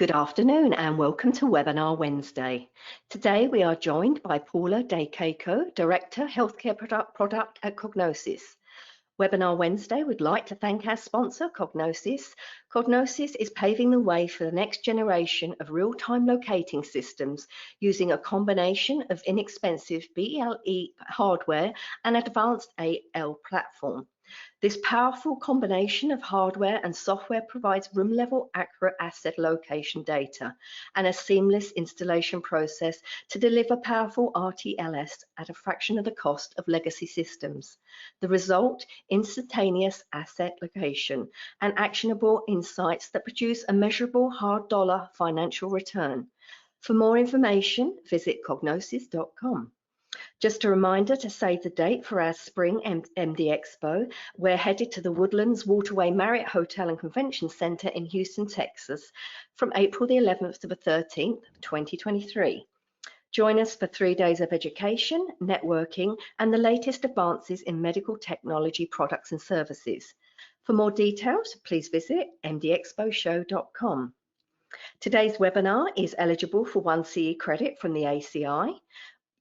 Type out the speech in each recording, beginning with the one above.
Good afternoon and welcome to Webinar Wednesday. Today we are joined by Paula Dyciaco, Director, Healthcare Product at Cognosos. Webinar Wednesday would like to thank our sponsor, Cognosos. Cognosos is paving the way for the next generation of real-time locating systems using a combination of inexpensive BLE hardware and advanced AL platform. This powerful combination of hardware and software provides room-level accurate asset location data and a seamless installation process to deliver powerful RTLS at a fraction of the cost of legacy systems. The result, instantaneous asset location and actionable insights that produce a measurable hard dollar financial return. For more information, visit cognosos.com. Just a reminder to save the date for our Spring MD Expo. We're headed to the Woodlands Waterway Marriott Hotel and Convention Center in Houston, Texas, from April the 11th to the 13th, 2023. Join us for 3 days of education, networking, and the latest advances in medical technology products and services. For more details, please visit mdexposhow.com. Today's webinar is eligible for 1 CE credit from the ACI.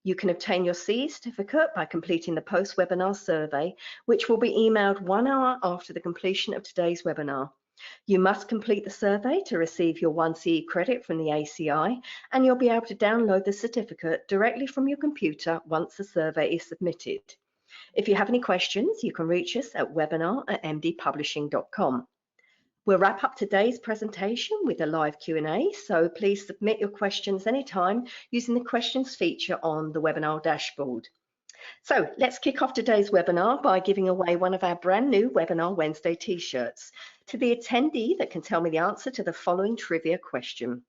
You can obtain your CE certificate by completing the post-webinar survey, which will be emailed 1 hour after the completion of today's webinar. You must complete the survey to receive your 1 CE credit from the ACI, and you'll be able to download the certificate directly from your computer once the survey is submitted. If you have any questions, you can reach us at webinar@mdpublishing.com. We'll wrap up today's presentation with a live Q&A, so please submit your questions anytime using the questions feature on the webinar dashboard. So let's kick off today's webinar by giving away one of our brand new Webinar Wednesday t-shirts to the attendee that can tell me the answer to the following trivia question.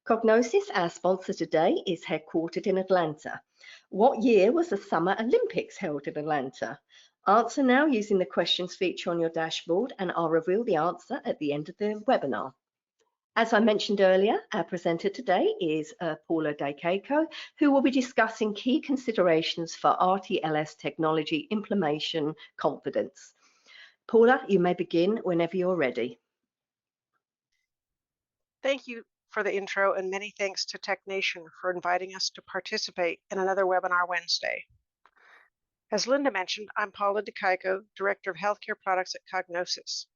Cognosos, our sponsor today, is headquartered in Atlanta. What year was the Summer Olympics held in Atlanta? Answer now using the questions feature on your dashboard, and I'll reveal the answer at the end of the webinar. As I mentioned earlier, our presenter today is Paula Dyciaco, who will be discussing key considerations for RTLS technology implementation confidence. Paula, you may begin whenever you're ready. Thank you for the intro, and many thanks to TechNation for inviting us to participate in another Webinar Wednesday. As Linda mentioned, I'm Paula Dyciaco, Director of Healthcare Products at Cognosos.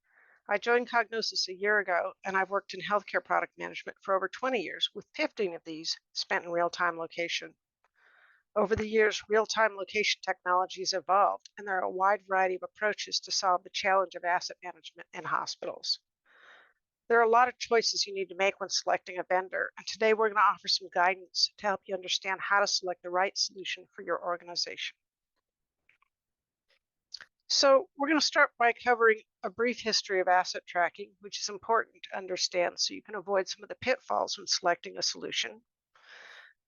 I joined Cognosos a year ago, and I've worked in healthcare product management for over 20 years, with 15 of these spent in real-time location. Over the years, real-time location technologies evolved, and there are a wide variety of approaches to solve the challenge of asset management in hospitals. There are a lot of choices you need to make when selecting a vendor, and today we're going to offer some guidance to help you understand how to select the right solution for your organization. So we're going to start by covering a brief history of asset tracking, which is important to understand so you can avoid some of the pitfalls when selecting a solution.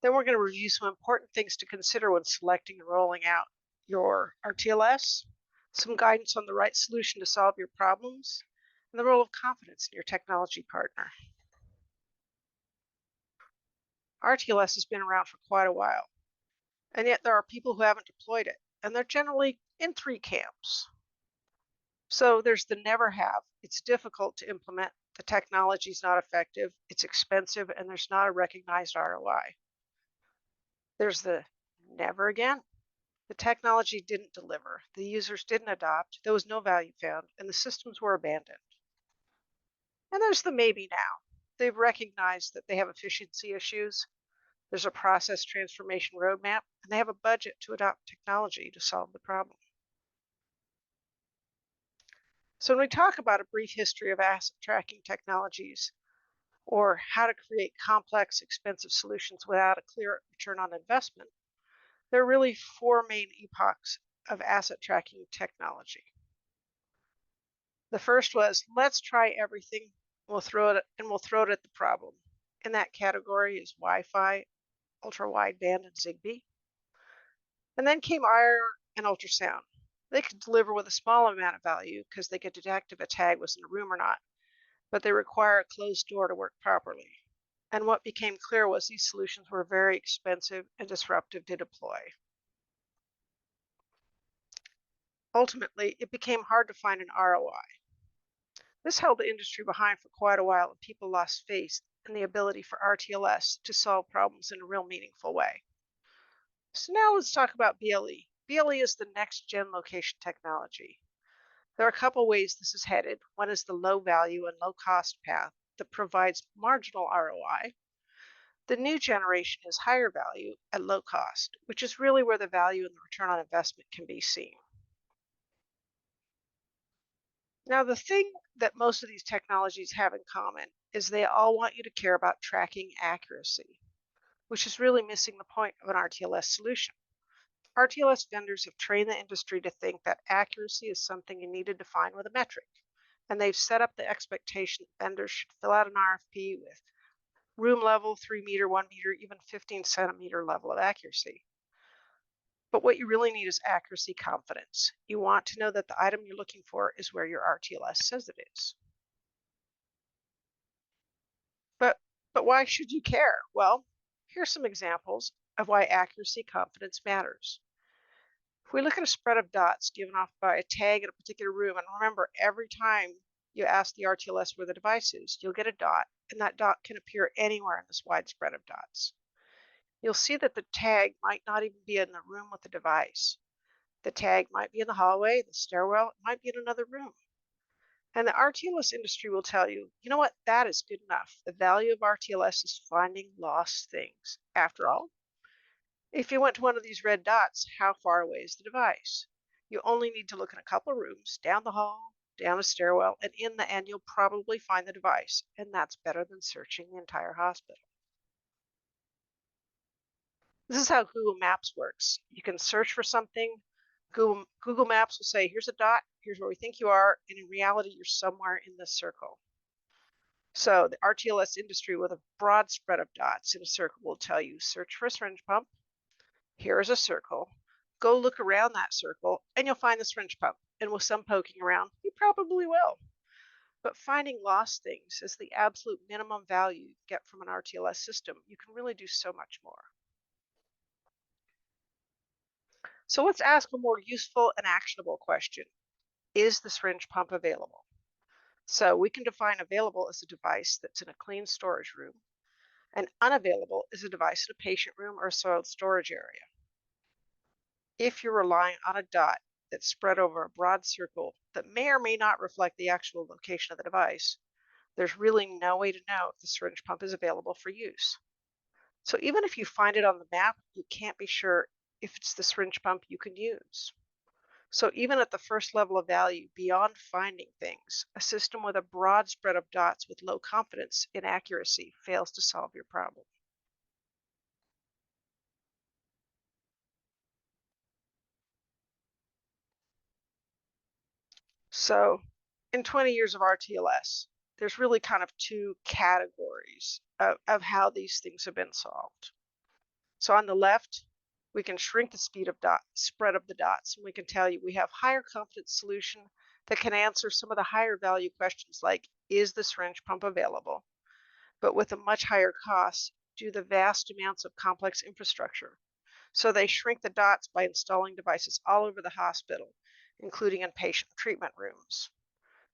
Then we're going to review some important things to consider when selecting and rolling out your RTLS, some guidance on the right solution to solve your problems, and the role of confidence in your technology partner. RTLS has been around for quite a while, and yet there are people who haven't deployed it, and they're generally in 3 camps. So there's the never have. It's difficult to implement, the technology is not effective, it's expensive, and there's not a recognized ROI. There's the never again. The technology didn't deliver, the users didn't adopt, there was no value found, and the systems were abandoned. And there's the maybe now. They've recognized that they have efficiency issues, there's a process transformation roadmap, and they have a budget to adopt technology to solve the problem. So when we talk about a brief history of asset tracking technologies, or how to create complex, expensive solutions without a clear return on investment, there are really 4 main epochs of asset tracking technology. The first was, let's try everything, we'll throw it at the problem. In that category is Wi-Fi, ultra-wideband, and Zigbee. And then came IR and ultrasound. They could deliver with a small amount of value because they could detect if a tag was in a room or not, but they require a closed door to work properly. And what became clear was these solutions were very expensive and disruptive to deploy. Ultimately, it became hard to find an ROI. This held the industry behind for quite a while, and people lost faith and the ability for RTLS to solve problems in a real meaningful way. So now let's talk about BLE. BLE is the next gen location technology. There are a couple ways this is headed. One is the low value and low cost path that provides marginal ROI. The new generation is higher value at low cost, which is really where the value and the return on investment can be seen. Now, the thing that most of these technologies have in common is they all want you to care about tracking accuracy, which is really missing the point of an RTLS solution. RTLS vendors have trained the industry to think that accuracy is something you need to define with a metric, and they've set up the expectation that vendors should fill out an RFP with room level, 3 meter, 1 meter, even 15 centimeter level of accuracy. But what you really need is accuracy confidence. You want to know that the item you're looking for is where your RTLS says it is. But why should you care? Well, here's some examples of why accuracy confidence matters. If we look at a spread of dots given off by a tag in a particular room, and remember, every time you ask the RTLS where the device is, you'll get a dot, and that dot can appear anywhere in this wide spread of dots. You'll see that the tag might not even be in the room with the device. The tag might be in the hallway, the stairwell, it might be in another room. And the RTLS industry will tell you, you know what, that is good enough. The value of RTLS is finding lost things. After all, if you went to one of these red dots, how far away is the device? You only need to look in a couple of rooms, down the hall, down a stairwell, and in the end, you'll probably find the device. And that's better than searching the entire hospital. This is how Google Maps works. You can search for something. Google Maps will say, here's a dot, here's where we think you are, and in reality, you're somewhere in this circle. So the RTLS industry with a broad spread of dots in a circle will tell you, search for a syringe pump. Here is a circle. Go look around that circle, and you'll find the syringe pump. And with some poking around, you probably will. But finding lost things is the absolute minimum value you get from an RTLS system. You can really do so much more. So let's ask a more useful and actionable question. Is the syringe pump available? So we can define available as a device that's in a clean storage room, and unavailable is a device in a patient room or a soiled storage area. If you're relying on a dot that's spread over a broad circle that may or may not reflect the actual location of the device, there's really no way to know if the syringe pump is available for use. So even if you find it on the map, you can't be sure if it's the syringe pump you can use. So even at the first level of value, beyond finding things, a system with a broad spread of dots with low confidence in accuracy fails to solve your problem. So in 20 years of RTLS, there's really kind of two categories of how these things have been solved. So on the left, we can shrink the spread of the dots, and we can tell you we have higher confidence solution that can answer some of the higher value questions like, is the syringe pump available? But with a much higher cost due to the vast amounts of complex infrastructure. So they shrink the dots by installing devices all over the hospital, including in patient treatment rooms.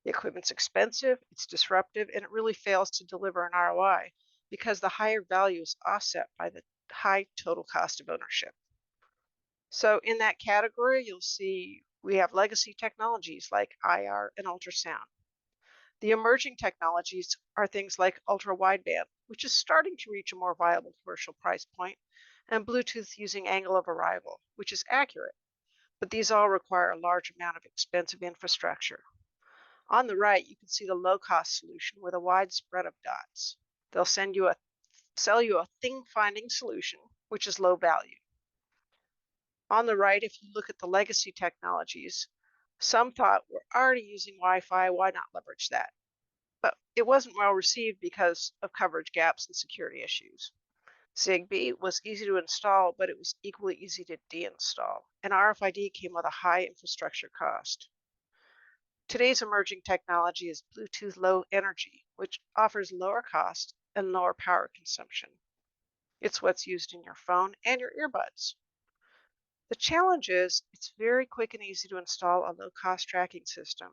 The equipment's expensive, it's disruptive, and it really fails to deliver an ROI because the higher value is offset by the high total cost of ownership. So in that category, you'll see we have legacy technologies like IR and ultrasound. The emerging technologies are things like ultra-wideband, which is starting to reach a more viable commercial price point, and Bluetooth using angle of arrival, which is accurate, but these all require a large amount of expensive infrastructure. On the right, you can see the low-cost solution with a wide spread of dots. They'll sell you a thing-finding solution, which is low value. On the right, if you look at the legacy technologies, some thought we're already using Wi-Fi, why not leverage that? But it wasn't well received because of coverage gaps and security issues. Zigbee was easy to install, but it was equally easy to deinstall, and RFID came with a high infrastructure cost. Today's emerging technology is Bluetooth Low Energy, which offers lower cost and lower power consumption. It's what's used in your phone and your earbuds. The challenge is it's very quick and easy to install a low-cost tracking system,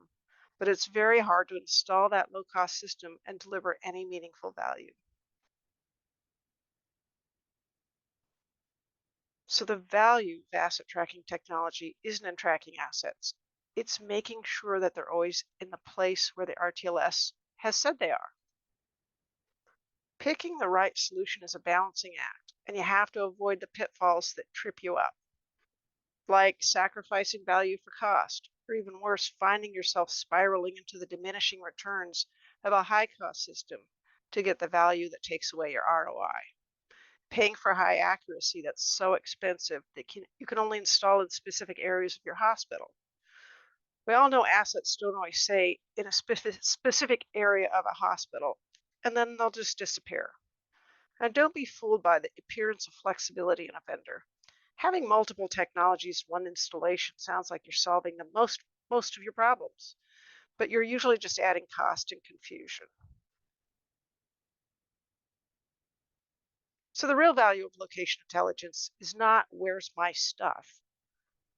but it's very hard to install that low-cost system and deliver any meaningful value. So the value of asset tracking technology isn't in tracking assets. It's making sure that they're always in the place where the RTLS has said they are. Picking the right solution is a balancing act, and you have to avoid the pitfalls that trip you up, like sacrificing value for cost, or even worse, finding yourself spiraling into the diminishing returns of a high-cost system to get the value that takes away your ROI. Paying for high accuracy that's so expensive that you can only install in specific areas of your hospital. We all know assets don't always stay in a specific area of a hospital, and then they'll just disappear. And don't be fooled by the appearance of flexibility in a vendor. Having multiple technologies in one installation sounds like you're solving most of your problems, but you're usually just adding cost and confusion. So the real value of location intelligence is not where's my stuff,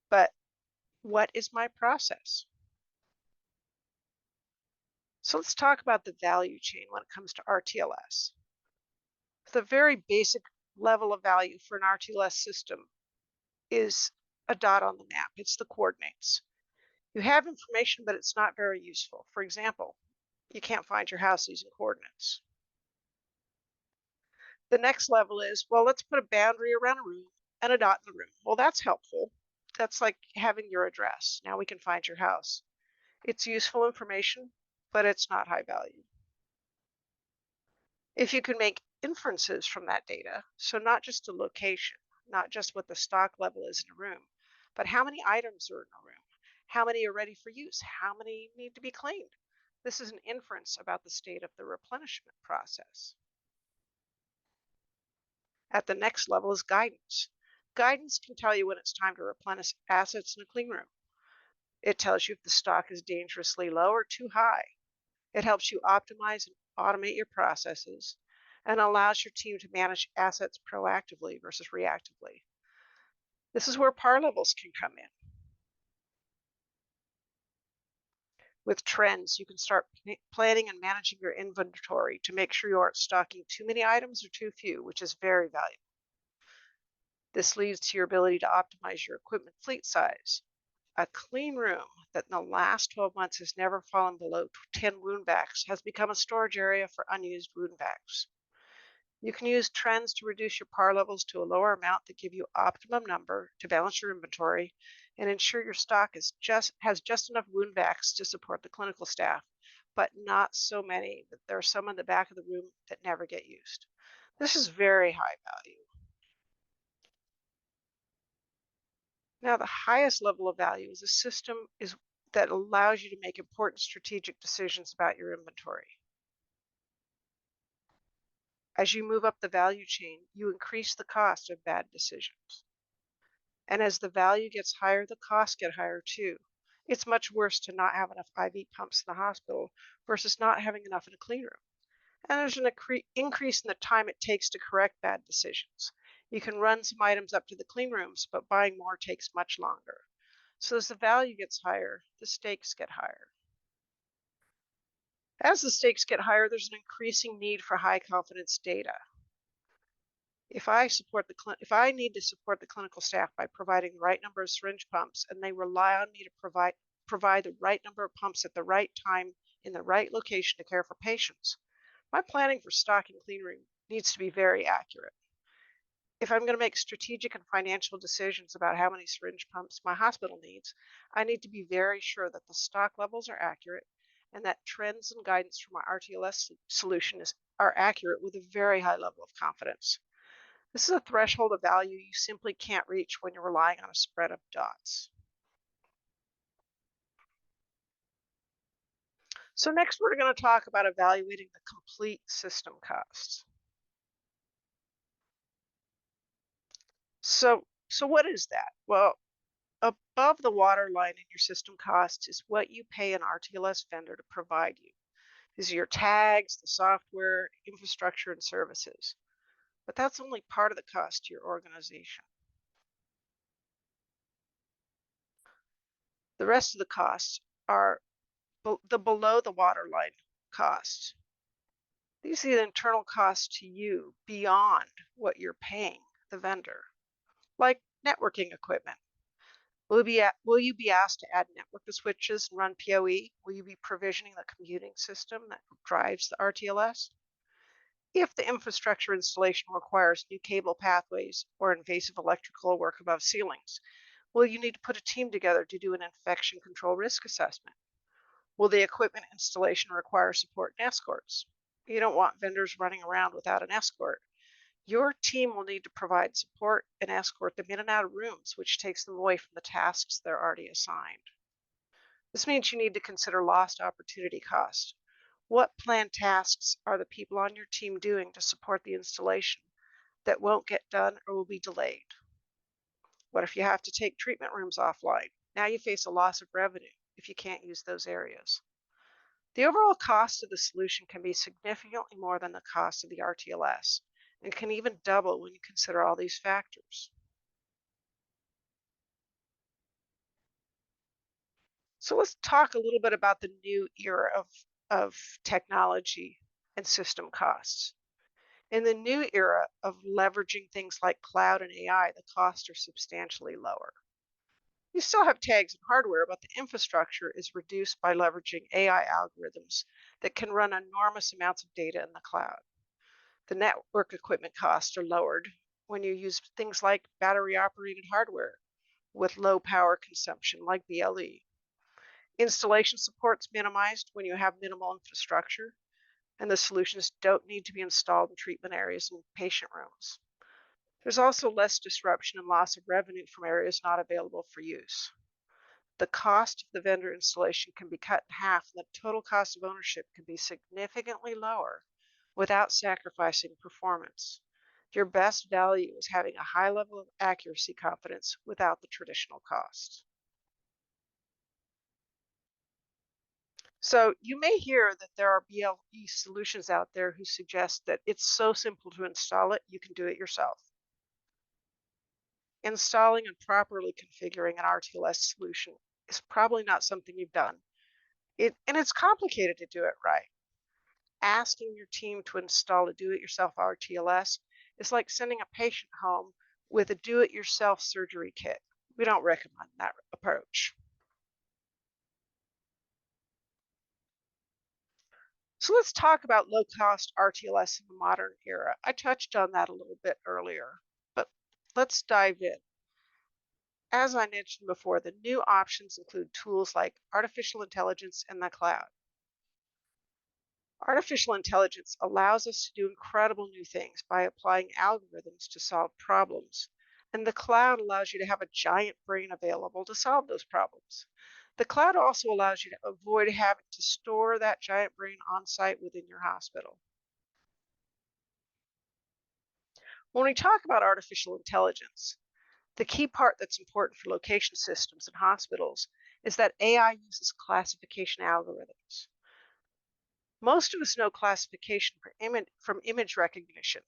but what is my process? So let's talk about the value chain when it comes to RTLS. The very basic level of value for an RTLS system is a dot on the map. It's the coordinates. You have information, but it's not very useful. For example, you can't find your house using coordinates. The next level is, well, let's put a boundary around a room and a dot in the room. Well, that's helpful. That's like having your address. Now we can find your house. It's useful information, but it's not high value. If you can make inferences from that data, so not just a location, not just what the stock level is in a room, but how many items are in a room, how many are ready for use, how many need to be cleaned. This is an inference about the state of the replenishment process. At the next level is guidance. Guidance can tell you when it's time to replenish assets in a clean room. It tells you if the stock is dangerously low or too high. It helps you optimize and automate your processes and allows your team to manage assets proactively versus reactively. This is where par levels can come in. With trends, you can start planning and managing your inventory to make sure you aren't stocking too many items or too few, which is very valuable. This leads to your ability to optimize your equipment fleet size. A clean room that in the last 12 months has never fallen below 10 wound vacs has become a storage area for unused wound vacs. You can use trends to reduce your par levels to a lower amount that give you optimum number to balance your inventory and ensure your stock has just enough wound vacs to support the clinical staff, but not so many that there are some in the back of the room that never get used. This is very high value. Now, the highest level of value is a system that allows you to make important strategic decisions about your inventory. As you move up the value chain, you increase the cost of bad decisions. And as the value gets higher, the costs get higher too. It's much worse to not have enough IV pumps in the hospital versus not having enough in a clean room. And there's an increase in the time it takes to correct bad decisions. You can run some items up to the clean rooms, but buying more takes much longer. So as the value gets higher, the stakes get higher. As the stakes get higher, there's an increasing need for high confidence data. If I need to support the clinical staff by providing the right number of syringe pumps and they rely on me to provide the right number of pumps at the right time in the right location to care for patients, my planning for stock and clean room needs to be very accurate. If I'm going to make strategic and financial decisions about how many syringe pumps my hospital needs, I need to be very sure that the stock levels are accurate and that trends and guidance from my RTLS solution are accurate with a very high level of confidence. This is a threshold of value you simply can't reach when you're relying on a spread of dots. So next we're going to talk about evaluating the complete system costs. So what is that? Well, above the waterline in your system costs is what you pay an RTLS vendor to provide you. These are your tags, the software, infrastructure, and services. But that's only part of the cost to your organization. The rest of the costs are the below the waterline costs. These are the internal costs to you beyond what you're paying the vendor. like networking equipment. Will you be asked to add network to switches and run PoE? Will you be provisioning the computing system that drives the RTLS? If the infrastructure installation requires new cable pathways or invasive electrical work above ceilings, will you need to put a team together to do an infection control risk assessment? Will the equipment installation require support and escorts? You don't want vendors running around without an escort. Your team will need to provide support and escort them in and out of rooms, which takes them away from the tasks they're already assigned. This means you need to consider lost opportunity cost. What planned tasks are the people on your team doing to support the installation that won't get done or will be delayed? What if you have to take treatment rooms offline? Now you face a loss of revenue if you can't use those areas. The overall cost of the solution can be significantly more than the cost of the RTLS and can even double when you consider all these factors. So let's talk a little bit about the new era of technology and system costs. In the new era of leveraging things like cloud and AI, the costs are substantially lower. You still have tags and hardware, but the infrastructure is reduced by leveraging AI algorithms that can run enormous amounts of data in the cloud. The network equipment costs are lowered when you use things like battery operated hardware with low power consumption like BLE. Installation support's minimized when you have minimal infrastructure, and the solutions don't need to be installed in treatment areas and patient rooms. There's also less disruption and loss of revenue from areas not available for use. The cost of the vendor installation can be cut in half, and the total cost of ownership can be significantly lower without sacrificing performance. Your best value is having a high level of accuracy confidence without the traditional costs. So you may hear that there are BLE solutions out there who suggest that it's so simple to install it, you can do it yourself. Installing and properly configuring an RTLS solution is probably not something you've done. And it's complicated to do it right. Asking your team to install a do-it-yourself RTLS is like sending a patient home with a do-it-yourself surgery kit. We don't recommend that approach. So let's talk about low-cost RTLS in the modern era. I touched on that a little bit earlier, but let's dive in. As I mentioned before, the new options include tools like artificial intelligence and the cloud. Artificial intelligence allows us to do incredible new things by applying algorithms to solve problems. And the cloud allows you to have a giant brain available to solve those problems. The cloud also allows you to avoid having to store that giant brain on site within your hospital. When we talk about artificial intelligence, the key part that's important for location systems and hospitals is that AI uses classification algorithms. Most of us know classification from image recognition.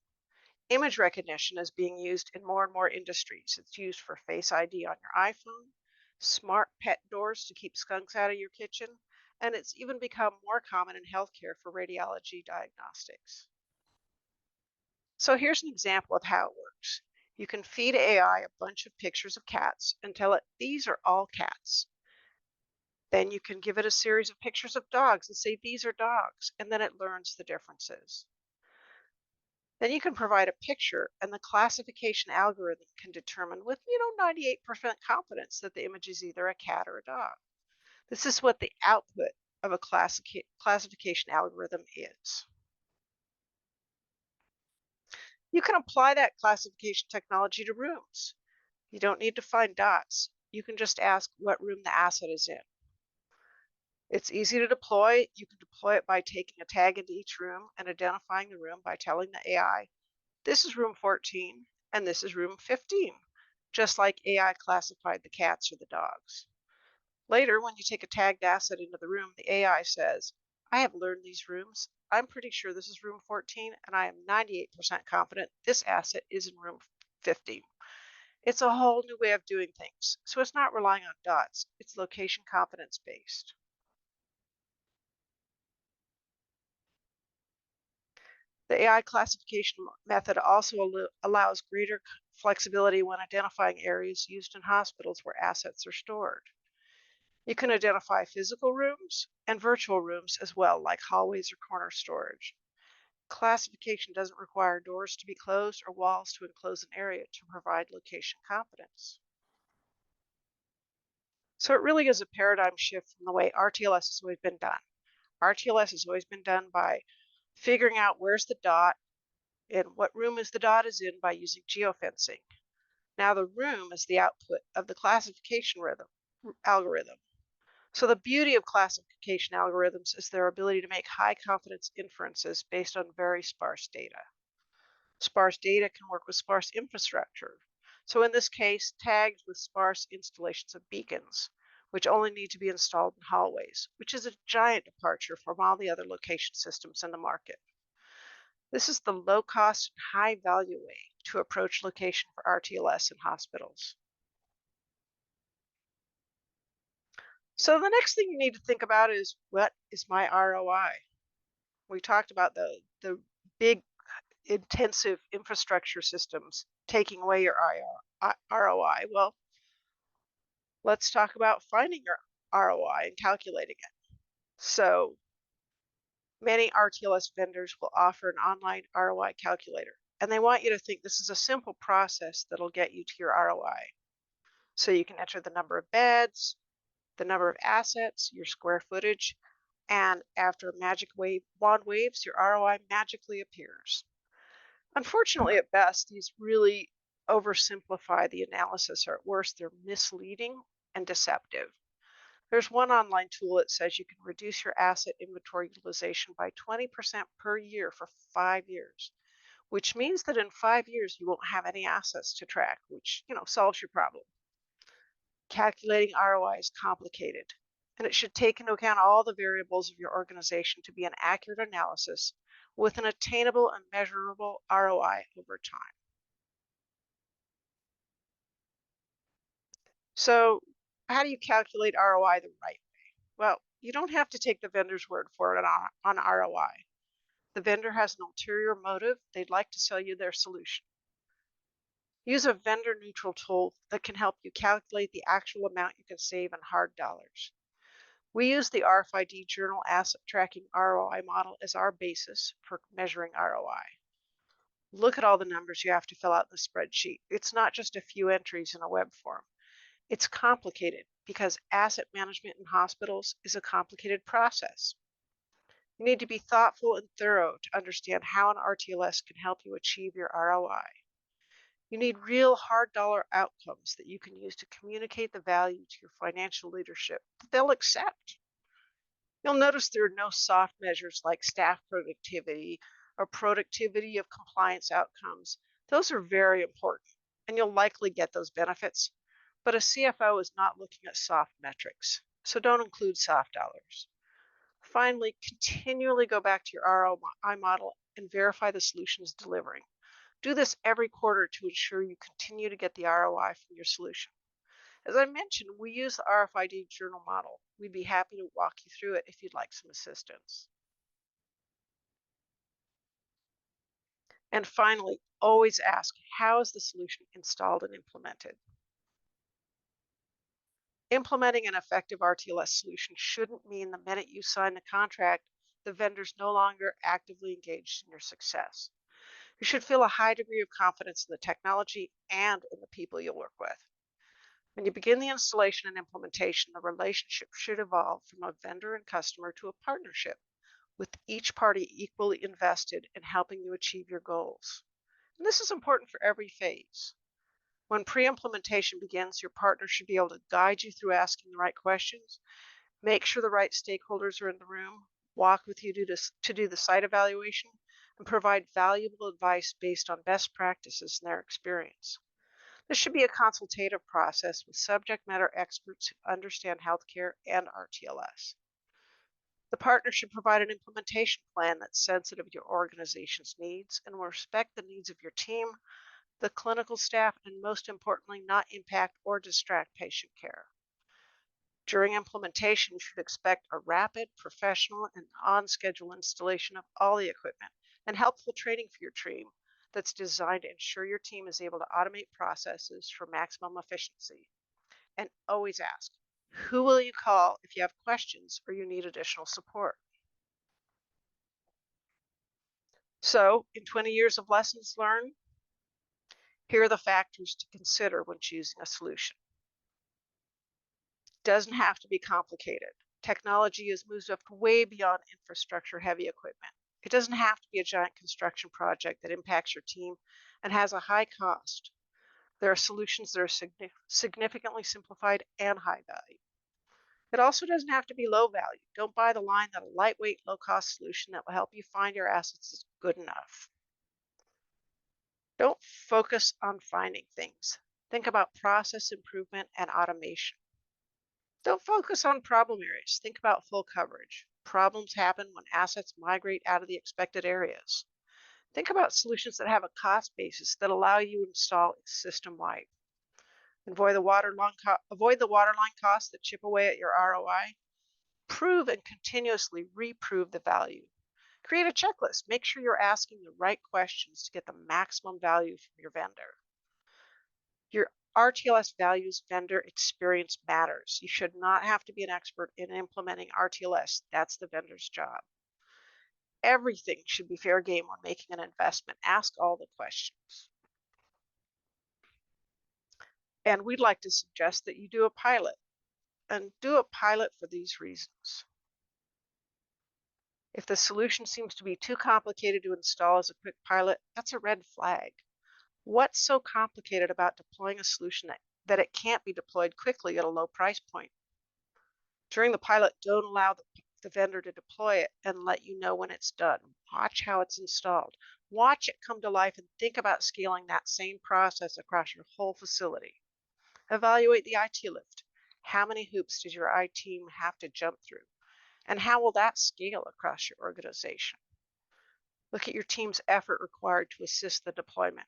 Image recognition is being used in more and more industries. It's used for Face ID on your iPhone, smart pet doors to keep skunks out of your kitchen, and it's even become more common in healthcare for radiology diagnostics. So here's an example of how it works. You can feed AI a bunch of pictures of cats and tell it these are all cats. Then you can give it a series of pictures of dogs and say these are dogs, and then it learns the differences. Then you can provide a picture, and the classification algorithm can determine with 98% confidence that the image is either a cat or a dog. This is what the output of a classification algorithm is. You can apply that classification technology to rooms. You don't need to find dots. You can just ask what room the asset is in. It's easy to deploy. You can deploy it by taking a tag into each room and identifying the room by telling the AI, this is room 14 and this is room 15, just like AI classified the cats or the dogs. Later, when you take a tagged asset into the room, the AI says, I have learned these rooms. I'm pretty sure this is room 14, and I am 98% confident this asset is in room 15. It's a whole new way of doing things. So it's not relying on dots. It's location confidence based. The AI classification method also allows greater flexibility when identifying areas used in hospitals where assets are stored. You can identify physical rooms and virtual rooms as well, like hallways or corner storage. Classification doesn't require doors to be closed or walls to enclose an area to provide location confidence. So it really is a paradigm shift from the way RTLS has always been done. RTLS has always been done by figuring out where's the dot and what room is the dot is in by using geofencing. Now the room is the output of the classification algorithm. So the beauty of classification algorithms is their ability to make high confidence inferences based on very sparse data. Sparse data can work with sparse infrastructure. So in this case, tags with sparse installations of beacons, which only need to be installed in hallways, which is a giant departure from all the other location systems in the market. This is the low cost and high value way to approach location for RTLS in hospitals. So the next thing you need to think about is, what is my ROI? We talked about the big intensive infrastructure systems taking away your ROI. Well, let's talk about finding your ROI and calculating it. So many RTLS vendors will offer an online ROI calculator, and they want you to think this is a simple process that'll get you to your ROI. So you can enter the number of beds, the number of assets, your square footage, and after magic wand waves, your ROI magically appears. Unfortunately, at best, these really oversimplify the analysis, or at worst, they're misleading and deceptive. There's one online tool that says you can reduce your asset inventory utilization by 20% per year for 5 years, which means that in 5 years you won't have any assets to track, which, solves your problem. Calculating ROI is complicated, and it should take into account all the variables of your organization to be an accurate analysis with an attainable and measurable ROI over time. So how do you calculate ROI the right way? Well, you don't have to take the vendor's word for it on ROI. The vendor has an ulterior motive. They'd like to sell you their solution. Use a vendor-neutral tool that can help you calculate the actual amount you can save in hard dollars. We use the RFID Journal Asset Tracking ROI model as our basis for measuring ROI. Look at all the numbers you have to fill out in the spreadsheet. It's not just a few entries in a web form. It's complicated because asset management in hospitals is a complicated process. You need to be thoughtful and thorough to understand how an RTLS can help you achieve your ROI. You need real hard dollar outcomes that you can use to communicate the value to your financial leadership that they'll accept. You'll notice there are no soft measures like staff productivity or productivity of compliance outcomes. Those are very important, and you'll likely get those benefits. But a CFO is not looking at soft metrics, so don't include soft dollars. Finally, continually go back to your ROI model and verify the solution is delivering. Do this every quarter to ensure you continue to get the ROI from your solution. As I mentioned, we use the RFID journal model. We'd be happy to walk you through it if you'd like some assistance. And finally, always ask, how is the solution installed and implemented? Implementing an effective RTLS solution shouldn't mean the minute you sign the contract, the vendor's no longer actively engaged in your success. You should feel a high degree of confidence in the technology and in the people you'll work with. When you begin the installation and implementation, the relationship should evolve from a vendor and customer to a partnership, with each party equally invested in helping you achieve your goals. And this is important for every phase. When pre-implementation begins, your partner should be able to guide you through asking the right questions, make sure the right stakeholders are in the room, walk with you to do the site evaluation, and provide valuable advice based on best practices and their experience. This should be a consultative process with subject matter experts who understand healthcare and RTLS. The partner should provide an implementation plan that's sensitive to your organization's needs and will respect the needs of your team, the clinical staff, and most importantly, not impact or distract patient care. During implementation, you should expect a rapid, professional, and on-schedule installation of all the equipment and helpful training for your team that's designed to ensure your team is able to automate processes for maximum efficiency. And always ask, who will you call if you have questions or you need additional support? So, in 20 years of lessons learned, here are the factors to consider when choosing a solution. It doesn't have to be complicated. Technology has moved up way beyond infrastructure heavy equipment. It doesn't have to be a giant construction project that impacts your team and has a high cost. There are solutions that are significantly simplified and high value. It also doesn't have to be low value. Don't buy the line that a lightweight, low-cost solution that will help you find your assets is good enough. Don't focus on finding things. Think about process improvement and automation. Don't focus on problem areas. Think about full coverage. Problems happen when assets migrate out of the expected areas. Think about solutions that have a cost basis that allow you to install system-wide. Avoid the waterline costs that chip away at your ROI. Prove and continuously reprove the value. Create a checklist. Make sure you're asking the right questions to get the maximum value from your vendor. Your RTLS values vendor experience matters. You should not have to be an expert in implementing RTLS. That's the vendor's job. Everything should be fair game when making an investment. Ask all the questions. And we'd like to suggest that you do a pilot. And do a pilot for these reasons. If the solution seems to be too complicated to install as a quick pilot, that's a red flag. What's so complicated about deploying a solution that it can't be deployed quickly at a low price point? During the pilot, don't allow the vendor to deploy it and let you know when it's done. Watch how it's installed. Watch it come to life and think about scaling that same process across your whole facility. Evaluate the IT lift. How many hoops does your IT team have to jump through? And how will that scale across your organization? Look at your team's effort required to assist the deployment.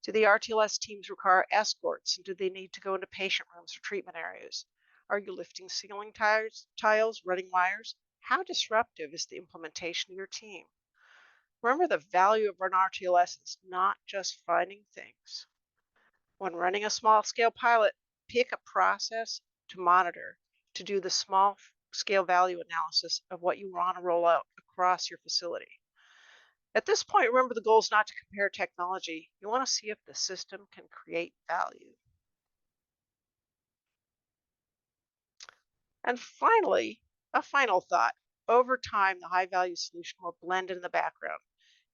Do the RTLS teams require escorts, and do they need to go into patient rooms or treatment areas? Are you lifting ceiling tiles, running wires? How disruptive is the implementation of your team? Remember, the value of an RTLS is not just finding things. When running a small-scale pilot, pick a process to monitor, to do the small-scale value analysis of what you want to roll out across your facility. At this point, remember the goal is not to compare technology. You want to see if the system can create value. And finally, a final thought. Over time, the high-value solution will blend in the background.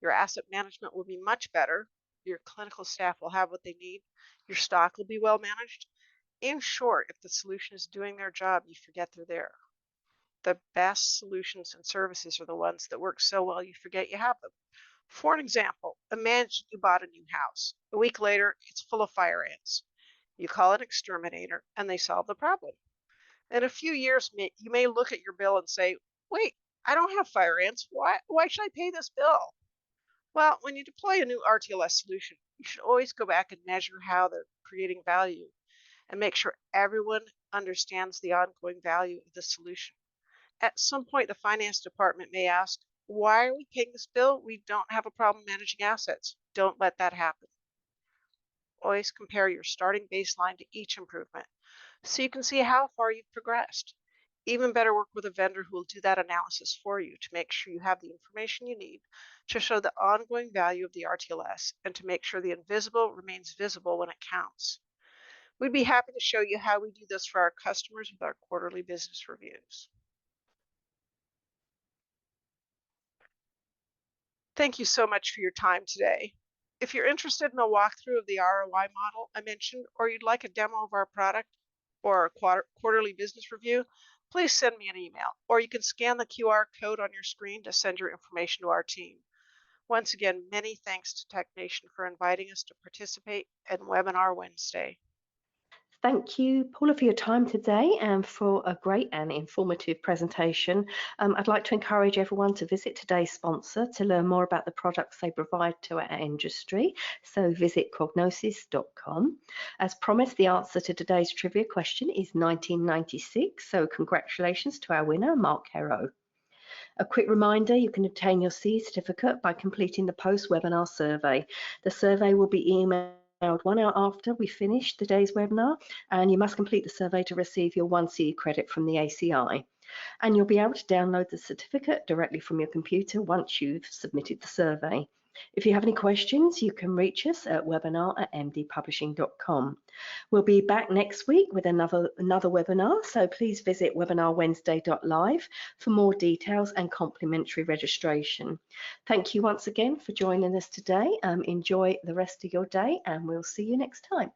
Your asset management will be much better. Your clinical staff will have what they need. Your stock will be well managed. In short, if the solution is doing their job, you forget they're there. The best solutions and services are the ones that work so well you forget you have them. For an example, imagine you bought a new house. A week later, it's full of fire ants. You call an exterminator and they solve the problem. In a few years, you may look at your bill and say, wait, I don't have fire ants. Why should I pay this bill? Well, when you deploy a new RTLS solution, you should always go back and measure how they're creating value and make sure everyone understands the ongoing value of the solution. At some point, the finance department may ask, why are we paying this bill? We don't have a problem managing assets. Don't let that happen. Always compare your starting baseline to each improvement so you can see how far you've progressed. Even better, work with a vendor who will do that analysis for you to make sure you have the information you need to show the ongoing value of the RTLS and to make sure the invisible remains visible when it counts. We'd be happy to show you how we do this for our customers with our quarterly business reviews. Thank you so much for your time today. If you're interested in a walkthrough of the ROI model I mentioned, or you'd like a demo of our product or a quarterly business review, please send me an email, or you can scan the QR code on your screen to send your information to our team. Once again, many thanks to TechNation for inviting us to participate in Webinar Wednesday. Thank you, Paula, for your time today and for a great and informative presentation. I'd like to encourage everyone to visit today's sponsor to learn more about the products they provide to our industry. So visit cognosos.com. As promised, the answer to today's trivia question is 1996. So congratulations to our winner, Mark Hero. A quick reminder, you can obtain your CE certificate by completing the post-webinar survey. The survey will be emailed 1 hour after we finish today's webinar, and you must complete the survey to receive your 1 CE credit from the ACI. And you'll be able to download the certificate directly from your computer once you've submitted the survey. If you have any questions, you can reach us at webinar@mdpublishing.com. We'll be back next week with another webinar, so please visit webinarwednesday.live for more details and complimentary registration. Thank you once again for joining us today. Enjoy the rest of your day, and we'll see you next time.